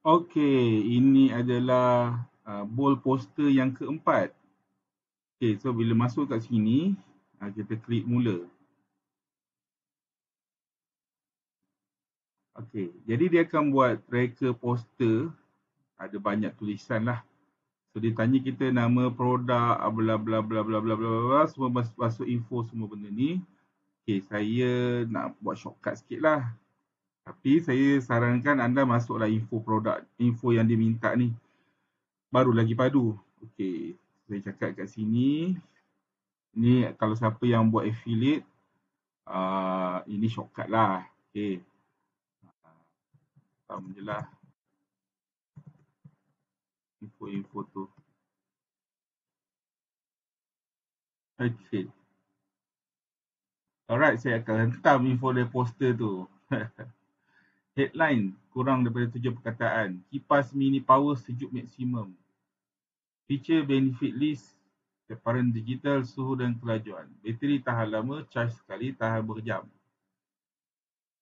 Okey, ini adalah bold poster yang keempat. Okey, so bila masuk kat sini, kita klik mula. Okey, jadi dia akan buat tracker poster, ada banyak tulisan lah. So dia tanya kita nama produk, bla bla bla bla bla bla bla, semua masuk info semua benda ni. Okey, saya nak buat shortcut sikit lah. Tapi saya sarankan anda masuklah info produk, info yang dia minta ni. Baru lagi padu. Okey, saya cakap kat sini. Ni kalau siapa yang buat affiliate, ini shortcut lah. Okey, sama je lah info-info tu. Okey. Alright, saya akan hentam info dari poster tu. Headline, kurang daripada 7 perkataan. Kipas mini power sejuk maksimum. Feature benefit list, separan digital, suhu dan kelajuan. Bateri tahan lama, charge sekali, tahan berjam.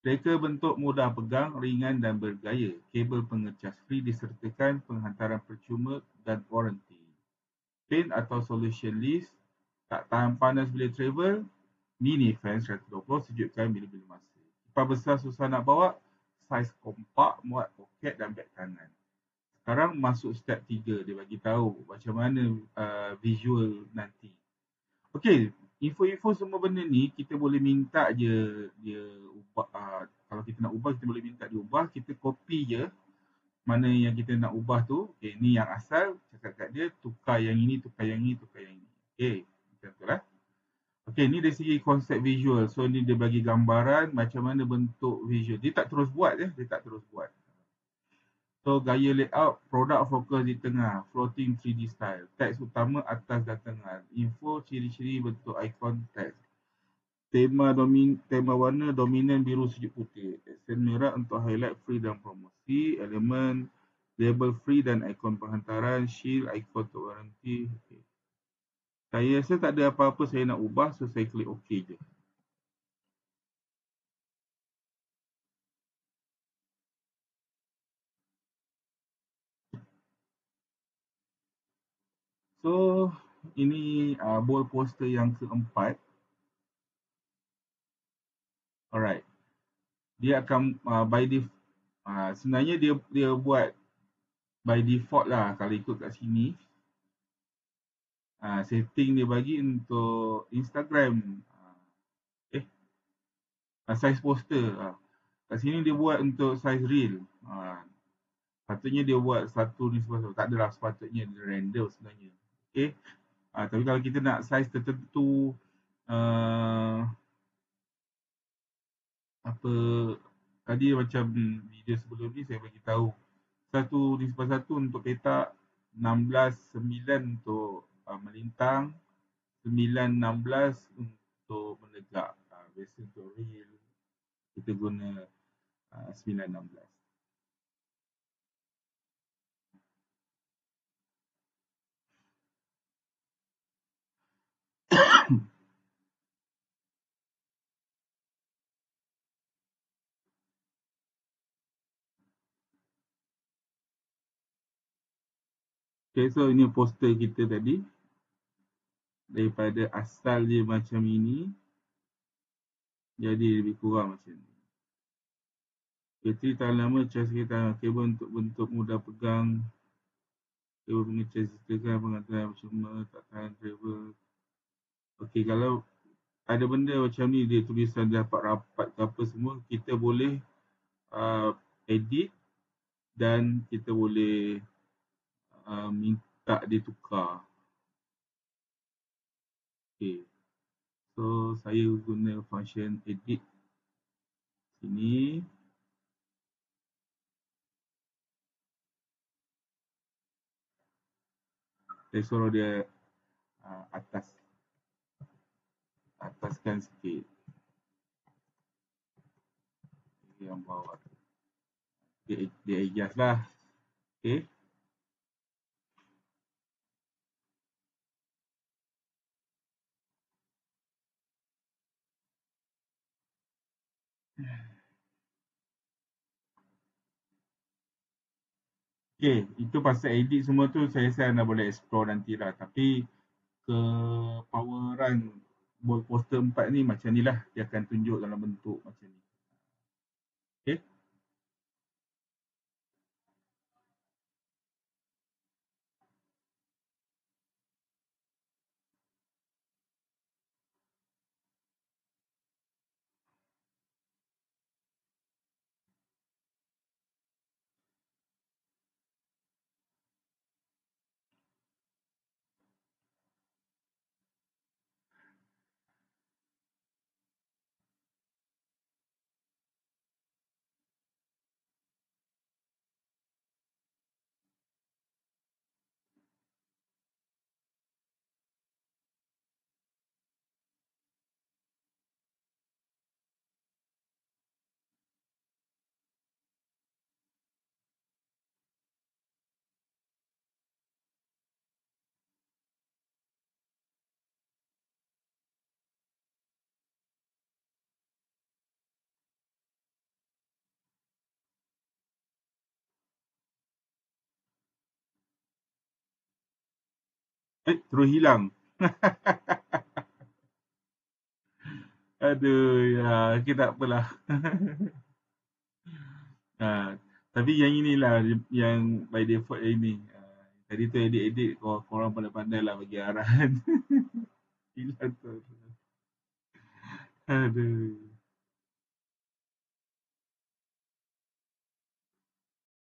Tracker bentuk mudah pegang, ringan dan bergaya. Kabel pengecas free disertakan penghantaran percuma dan waranti. Paint atau solution list, tak tahan panas bila travel, mini fan 120 sejukkan bila-bila masa. Kipas besar susah nak bawa, saiz kompak, muat poket dan beg tangan. Sekarang masuk step 3, dia bagi tahu macam mana visual nanti. Okey, info-info semua benda ni kita boleh minta je dia ubah. Kalau kita nak ubah, kita boleh minta dia ubah. Kita copy je mana yang kita nak ubah tu. Okey, ni yang asal, cakap kat dia tukar yang ini, tukar yang ini, tukar yang ini. Okey, macam tu lah. Okey, ni dari segi konsep visual. So ni dia bagi gambaran macam mana bentuk visual. Dia tak terus buat je, dia tak terus buat. So gaya layout, produk fokus di tengah, floating 3D style. Teks utama atas dan tengah. Info, ciri-ciri bentuk ikon teks. Tema warna dominan biru sejuk putih. Aksen merah untuk highlight free dan promosi. Elemen label free dan ikon penghantaran. Shield, ikon untuk waranti. Okay. Saya rasa tak ada apa-apa saya nak ubah, so saya klik OK je. So, ini bold poster yang keempat. Alright. Dia akan by default, sebenarnya dia buat by default lah kalau ikut kat sini. Setting dia bagi untuk Instagram. Size poster. Kat sini dia buat untuk size reel. Patutnya dia buat satu ni sebab tak adalah sepatutnya dia random sebenarnya. Okay. Tapi kalau kita nak size tertentu, apa tadi macam video sebelum ni saya bagi tahu satu ni sebab satu untuk petak, 16:9 untuk melintang, 9:16 untuk menegak. Biasa untuk reel kita guna 9:16. Okay, so ini poster kita tadi. Daripada asal dia macam ini, jadi lebih kurang macam ni. Bateri tahan lama, charge kita, kabel untuk bentuk mudah pegang, kabel pengecas sistem penghantaran percuma, tak tahan travel. Okey, kalau ada benda macam ni, dia tulisan dia dapat rapat ke apa semua, kita boleh edit dan kita boleh minta dia tukar. Okay. So saya guna function edit sini. Saya suruh dia ataskan sikit yang bawah. Dia adjust lah. Okay. Okay, itu pasal edit semua tu saya rasa anda boleh explore nanti lah. Tapi kepoweran bold poster 4 ni macam ni lah. Dia akan tunjuk dalam bentuk macam ni. Okay. Terus hilang. Aduh, ya, okay, tak apalah. Ha, tapi yang inilah yang by default yang ini. Tadi tu edit-edit korang pandai-pandai lah bagi arahan. Hilang tu. Aduh.